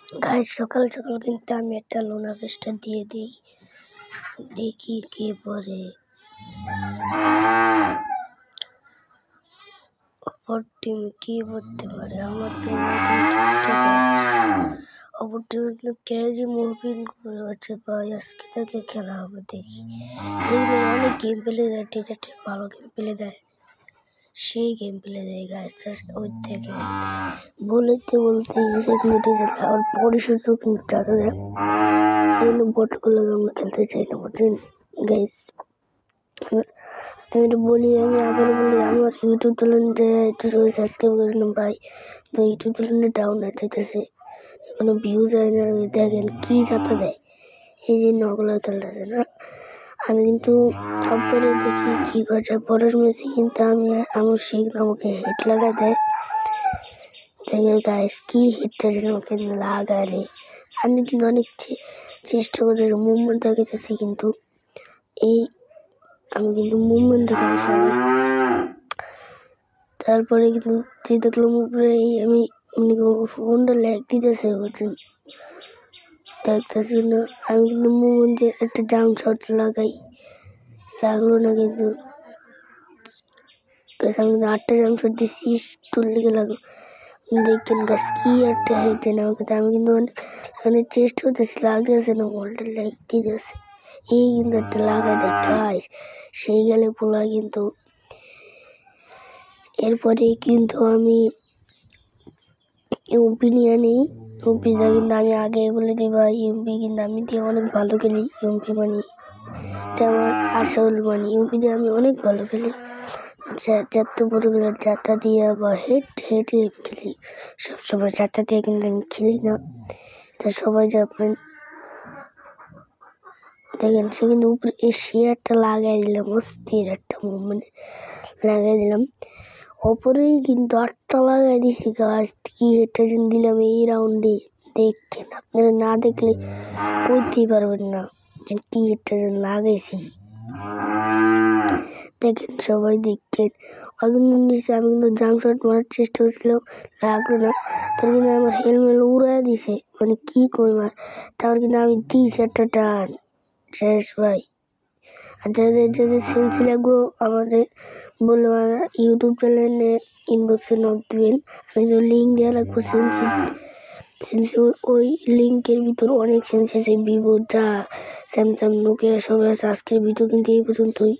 Guys সকাল সকাল কিন্তু আমি একটা লোনা ফেস্টা দিয়ে দিই, দেখি কে পরে। অপর টিম কি করতে পারে? আমার তো অপর টিমে কিন্তু ক্রেজি মুভিং করে আছে ভাই। আজকে থেকে খেলা হবে, দেখি। সেগুলো অনেক গেম প্লে দেয়, টিচারটি ভালো গেম প্লে দেয়, সেই গেম প্লে দেয় গাইস। ওই থেকে বলতে সেগুলো টিচার আবার পরিশুদ্ধ কিন্তু টাকা দেয়। এগুলো বটগুলো আমরা খেলতে চাই না, বুঝছেন গাইস। আমি বলি, আমি আবার বলি, আমার ইউটিউব চ্যানেলটা একটু সবাই সাবস্ক্রাইব করে নেন ভাই। তো ইউটিউব চ্যানেলটা ডাউন হয়ে যেতেছে, কোনো ভিউজ হয় না। দেখেন কি যাতে দেয়, এই যে নকলা খেলতেছে না। আমি কিন্তু তারপরে দেখি কি করছে পরের ম্যাচে, কিন্তু আমার শেখ আমাকে হিট লাগা দেয়। দেখে গাইস কি হিটটা যেন আমাকে লাগায় রে। আমি কিন্তু অনেক চেষ্টা করতেছি, মুভমেন্ট দেখাতেছি, কিন্তু আমি কিন্তু মুভমেন্ট দেখাতেছি অনেক। তারপরে কিন্তু দেখলাম উপরে আমি ফোনটা ল্যাগ দিতেছে, বুঝছেন, দেখতেছি না। আমি কিন্তু মুভমেন্ট দিয়ে একটা জাম্প শট লাগাই, লাগলো না। কিন্তু আমি কিন্তু 8টা জাম্প শট দিচ্ছি, টুল লেগে লাগলো। দেখেন গাছ কি একটা হেঁটে না, আমি কিন্তু অনেক চেষ্টা করতেছি, লাগতেছে না, বলটা ল্যাগ দিতেছে। এই কিন্তু একটা লাগাই দেয় গাইস, সেই গেলে পোলা। কিন্তু এরপরে কিন্তু আমি ইউপি নিয়ে নিই। ইউপিটা কিন্তু আমি আগে বলে দিই ভাই, ইউপি কিন্তু আমি দিয়ে অনেক ভালো খেলি। ইউপি মানে এটা আমার আসল মানে, ইউপি দিয়ে আমি অনেক ভালো খেলি। যত বড় বড় যাত্রা দিয়ে বা হেঁটে খেলি, সবসময় যাত্রা দিয়ে কিন্তু আমি খেলি না। তা সবাই যাবেন, দেখেন সে কিন্তু উপরে এসে একটা লাগাই দিলাম, অস্থির একটা মুভমেন্ট লাগাই দিলাম। ওপরেই কিন্তু 8টা লাগাই দিছি গাছ। কি এটা যেন দিলাম এই রাউন্ডে, দেখেন। আপনারা না দেখলে কইতেই পারবেন না যে কি এটা যেন লাগাইছি। দেখেন সবাই দেখেন, আমি কিন্তু জাম্প শট মারার চেষ্টা করছিলাম, লাগলো না। তার কিন্তু আমার হেলমেট উড়াই দিছে, মানে কি করবার। তারপর কিন্তু আমি দিয়েছি একটা টান, শেষ ভাই। আর যাদের সেন্সি লাগবো আমাদের বললো, আমার ইউটিউব চ্যানেলে ইনবক্সে নক দেবেন, আমি তো লিঙ্ক দেওয়া রাখবো। সেন্সি ওই লিঙ্কের ভিতর অনেক সেন্সি আছে, ভিভো, যা স্যামসাং, নোকিয়া সব আছে। আজকের ভিডিও কিন্তু এই পর্যন্তই।